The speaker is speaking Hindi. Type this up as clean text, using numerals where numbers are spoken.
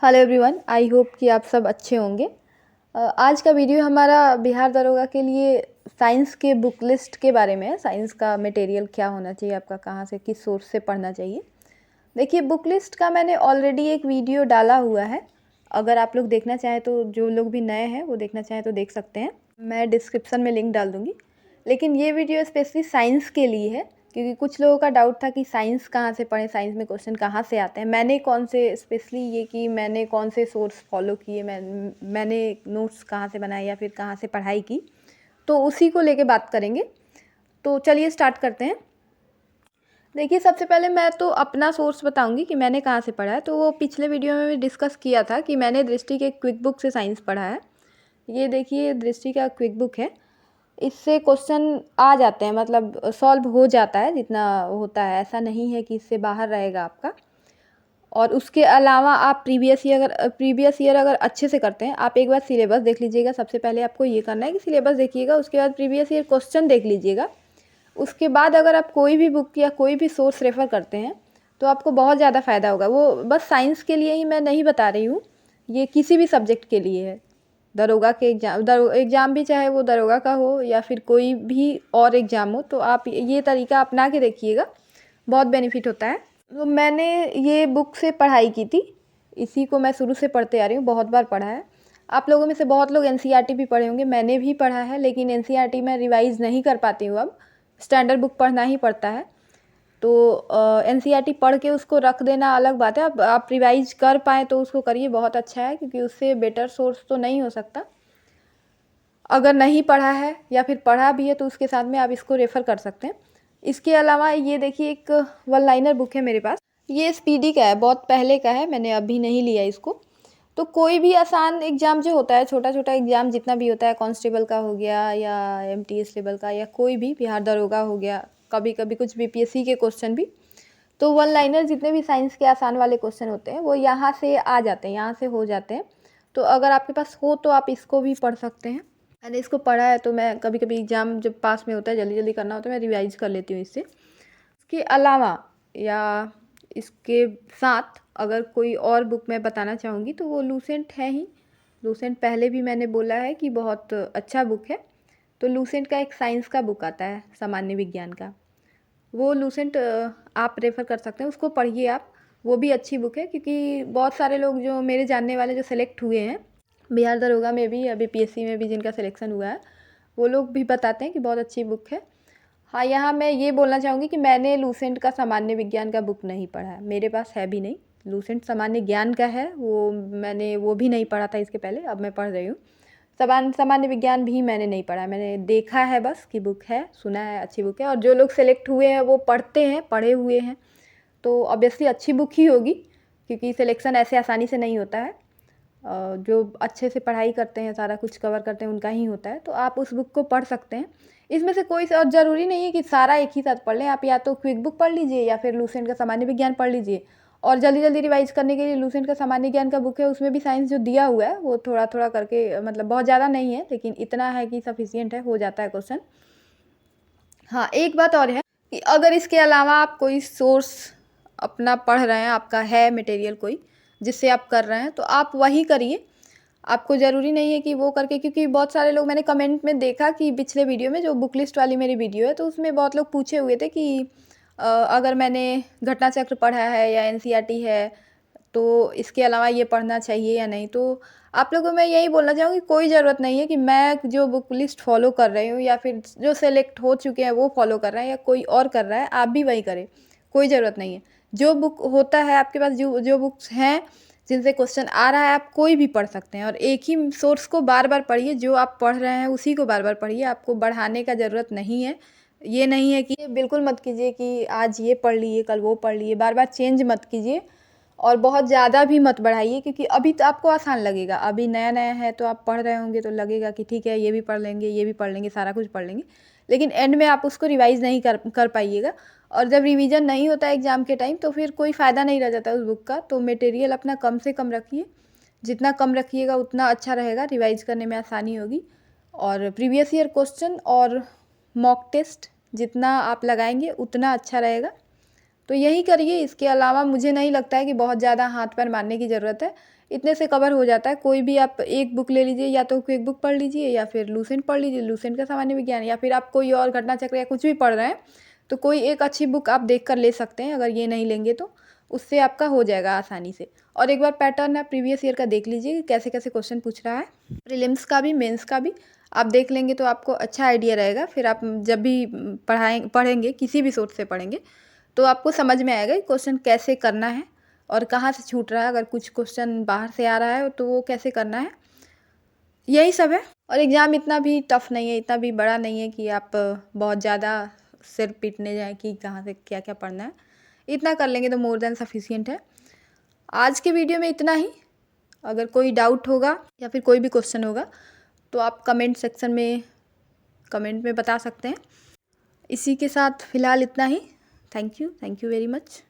हेलो एवरीवन, आई होप कि आप सब अच्छे होंगे। आज का वीडियो हमारा बिहार दरोगा के लिए साइंस के बुक लिस्ट के बारे में है। साइंस का मटेरियल क्या होना चाहिए, आपका कहाँ से किस सोर्स से पढ़ना चाहिए। देखिए, बुक लिस्ट का मैंने ऑलरेडी एक वीडियो डाला हुआ है। अगर आप लोग देखना चाहें तो, जो लोग भी नए हैं वो देखना चाहें तो देख सकते हैं। मैं डिस्क्रिप्शन में लिंक डाल दूँगी। लेकिन ये वीडियो स्पेशली साइंस के लिए है, क्योंकि कुछ लोगों का डाउट था कि साइंस कहाँ से पढ़ें, साइंस में क्वेश्चन कहाँ से आते हैं। मैंने कौन से सोर्स फॉलो किए, मैंने नोट्स कहाँ से बनाए या फिर कहाँ से पढ़ाई की, तो उसी को लेके बात करेंगे। तो चलिए स्टार्ट करते हैं। देखिए, सबसे पहले मैं तो अपना सोर्स बताऊंगी कि मैंने कहाँ से पढ़ा है। तो वो पिछले वीडियो में भी डिस्कस किया था कि मैंने दृष्टि के क्विक बुक से साइंस पढ़ा है। ये देखिए, दृष्टि का क्विक बुक है। इससे क्वेश्चन आ जाते हैं, मतलब सॉल्व हो जाता है जितना होता है। ऐसा नहीं है कि इससे बाहर रहेगा आपका। और उसके अलावा आप प्रीवियस ईयर अगर अच्छे से करते हैं, आप एक बार सिलेबस देख लीजिएगा। सबसे पहले आपको ये करना है कि सिलेबस देखिएगा, उसके बाद प्रीवियस ईयर क्वेश्चन देख लीजिएगा। उसके बाद अगर आप कोई भी बुक या कोई भी सोर्स रेफ़र करते हैं तो आपको बहुत ज़्यादा फ़ायदा होगा। वो बस साइंस के लिए ही मैं नहीं बता रही हूँ, ये किसी भी सब्जेक्ट के लिए है। दरोगा के एग्ज़ाम भी, चाहे वो दरोगा का हो या फिर कोई भी और एग्ज़ाम हो, तो आप ये तरीका अपना के देखिएगा, बहुत बेनिफिट होता है। तो मैंने ये बुक से पढ़ाई की थी, इसी को मैं शुरू से पढ़ते आ रही हूँ, बहुत बार पढ़ा है। आप लोगों में से बहुत लोग एनसीईआरटी भी पढ़े होंगे, मैंने भी पढ़ा है, लेकिन एनसीईआरटी में रिवाइज़ नहीं कर पाती हूँ। अब स्टैंडर्ड बुक पढ़ना ही पड़ता है। तो एनसीईआरटी पढ़ के उसको रख देना अलग बात है। अब आप रिवाइज कर पाएँ तो उसको करिए, बहुत अच्छा है, क्योंकि उससे बेटर सोर्स तो नहीं हो सकता। अगर नहीं पढ़ा है या फिर पढ़ा भी है तो उसके साथ में आप इसको रेफ़र कर सकते हैं। इसके अलावा ये देखिए, एक वन लाइनर बुक है मेरे पास। ये स्पीडी का है, बहुत पहले का है, मैंने अभी नहीं लिया इसको। तो कोई भी आसान एग्ज़ाम जो होता है, छोटा-छोटा एग्ज़ाम जितना भी होता है, कांस्टेबल का हो गया या एमटीएस लेवल का, या कोई भी बिहार दरोगा हो गया, कभी-कभी कुछ बीपीएससी के क्वेश्चन भी, तो वन लाइनर जितने भी साइंस के आसान वाले क्वेश्चन होते हैं वो यहाँ से आ जाते हैं, यहाँ से हो जाते हैं। तो अगर आपके पास हो तो आप इसको भी पढ़ सकते हैं। मैंने इसको पढ़ा है, तो मैं कभी-कभी एग्ज़ाम जब पास में होता है, जल्दी-जल्दी करना होता है, मैं रिवाइज़ कर लेती हूँ इससे। इसके अलावा या इसके साथ अगर कोई और बुक मैं बताना चाहूँगी तो वो लूसेंट है ही। लूसेंट पहले भी मैंने बोला है कि बहुत अच्छा बुक है। तो लूसेंट का एक साइंस का बुक आता है, सामान्य विज्ञान का, वो लूसेंट आप रेफ़र कर सकते हैं, उसको पढ़िए आप। वो भी अच्छी बुक है, क्योंकि बहुत सारे लोग जो मेरे जानने वाले जो सेलेक्ट हुए हैं बिहार दरोगा में भी या बीपीएससी में भी, जिनका सिलेक्शन हुआ है, वो लोग भी बताते हैं कि बहुत अच्छी बुक है। हाँ, यहाँ मैं ये बोलना चाहूँगी कि मैंने लूसेंट का सामान्य विज्ञान का बुक नहीं पढ़ा है, मेरे पास है भी नहीं। लूसेंट सामान्य ज्ञान का है, मैंने वो भी नहीं पढ़ा था इसके पहले, अब मैं पढ़ रही हूँ। सामान्य विज्ञान भी मैंने नहीं पढ़ा, मैंने देखा है बस कि बुक है, सुना है अच्छी बुक है। और जो लोग सेलेक्ट हुए हैं वो पढ़ते हैं, पढ़े हुए हैं, तो ऑब्वियसली अच्छी बुक ही होगी, क्योंकि सिलेक्शन ऐसे आसानी से नहीं होता है। जो अच्छे से पढ़ाई करते हैं, सारा कुछ कवर करते हैं, उनका ही होता है। तो आप उस बुक को पढ़ सकते हैं। इसमें से कोई और ज़रूरी नहीं है कि सारा एक ही साथ पढ़ लें। आप या तो क्विक बुक पढ़ लीजिए या फिर लूसेंट का सामान्य विज्ञान पढ़ लीजिए। और जल्दी-जल्दी रिवाइज़ करने के लिए लूसेंट का सामान्य ज्ञान का बुक है, उसमें भी साइंस जो दिया हुआ है वो थोड़ा-थोड़ा करके, मतलब बहुत ज़्यादा नहीं है, लेकिन इतना है कि सफिशिएंट है, हो जाता है क्वेश्चन। हाँ, एक बात और है कि अगर इसके अलावा आप कोई सोर्स अपना पढ़ रहे हैं, आपका है मटेरियल कोई जिससे आप कर रहे हैं, तो आप वही करिए। आपको ज़रूरी नहीं है कि वो करके, क्योंकि बहुत सारे लोग, मैंने कमेंट में देखा कि पिछले वीडियो में जो बुक लिस्ट वाली मेरी वीडियो है, तो उसमें बहुत लोग पूछे हुए थे कि अगर मैंने घटना चक्र पढ़ा है या एनसीईआरटी है तो इसके अलावा ये पढ़ना चाहिए या नहीं। तो आप लोगों को मैं यही बोलना चाहूँगी, कोई ज़रूरत नहीं है कि मैं जो बुक लिस्ट फॉलो कर रही हूँ या फिर जो सेलेक्ट हो चुके हैं वो फॉलो कर रहे हैं या कोई और कर रहा है, आप भी वही करें, कोई ज़रूरत नहीं है। जो बुक होता है आपके पास, जो जो बुक्स हैं जिनसे क्वेश्चन आ रहा है, आप कोई भी पढ़ सकते हैं। और एक ही सोर्स को बार-बार पढ़िए, जो आप पढ़ रहे हैं उसी को बार-बार पढ़िए, आपको बढ़ाने का ज़रूरत नहीं है। ये नहीं है कि, बिल्कुल मत कीजिए कि आज ये पढ़ लिए, कल वो पढ़ लिए, बार-बार चेंज मत कीजिए। और बहुत ज़्यादा भी मत बढ़ाइए, क्योंकि अभी तो आपको आसान लगेगा, अभी नया-नया है तो आप पढ़ रहे होंगे तो लगेगा कि ठीक है, ये भी पढ़ लेंगे, ये भी पढ़ लेंगे, सारा कुछ पढ़ लेंगे। लेकिन एंड में आप उसको रिवाइज़ नहीं कर पाइएगा। और जब रिवीजन नहीं होता है एग्ज़ाम के टाइम, तो फिर कोई फ़ायदा नहीं रह जाता उस बुक का। तो मटेरियल अपना कम से कम रखिए, जितना कम रखिएगा उतना अच्छा रहेगा, रिवाइज़ करने में आसानी होगी। और प्रीवियस ईयर क्वेश्चन और मॉक टेस्ट जितना आप लगाएंगे उतना अच्छा रहेगा। तो यही करिए, इसके अलावा मुझे नहीं लगता है कि बहुत ज़्यादा हाथ पैर मारने की ज़रूरत है, इतने से कवर हो जाता है। कोई भी आप एक बुक ले लीजिए, या तो क्विक बुक पढ़ लीजिए या फिर लूसेंट पढ़ लीजिए, लूसेंट का सामान्य विज्ञान, या फिर आप कोई और घटना चक्र या कुछ भी पढ़ रहे हैं तो कोई एक अच्छी बुक आप देख कर ले सकते हैं। अगर ये नहीं लेंगे तो उससे आपका हो जाएगा आसानी से। और एक बार पैटर्न आप प्रीवियस ईयर का देख लीजिए कि कैसे कैसे क्वेश्चन पूछ रहा है, प्रीलिम्स का भी मेंस का भी आप देख लेंगे तो आपको अच्छा आइडिया रहेगा। फिर आप जब भी पढ़ेंगे किसी भी सोर्स से पढ़ेंगे तो आपको समझ में आएगा कि क्वेश्चन कैसे करना है और कहाँ से छूट रहा है। अगर कुछ क्वेश्चन बाहर से आ रहा है तो वो कैसे करना है, यही सब है। और एग्ज़ाम इतना भी टफ नहीं है, इतना भी बड़ा नहीं है कि आप बहुत ज़्यादा सिर पीटने जाएँ कि कहाँ से क्या क्या पढ़ना है। इतना कर लेंगे तो मोर देन सफिशिएंट है। आज के वीडियो में इतना ही। अगर कोई डाउट होगा या फिर कोई भी क्वेश्चन होगा तो आप कमेंट सेक्शन में कमेंट में बता सकते हैं। इसी के साथ फ़िलहाल इतना ही। Thank you very much.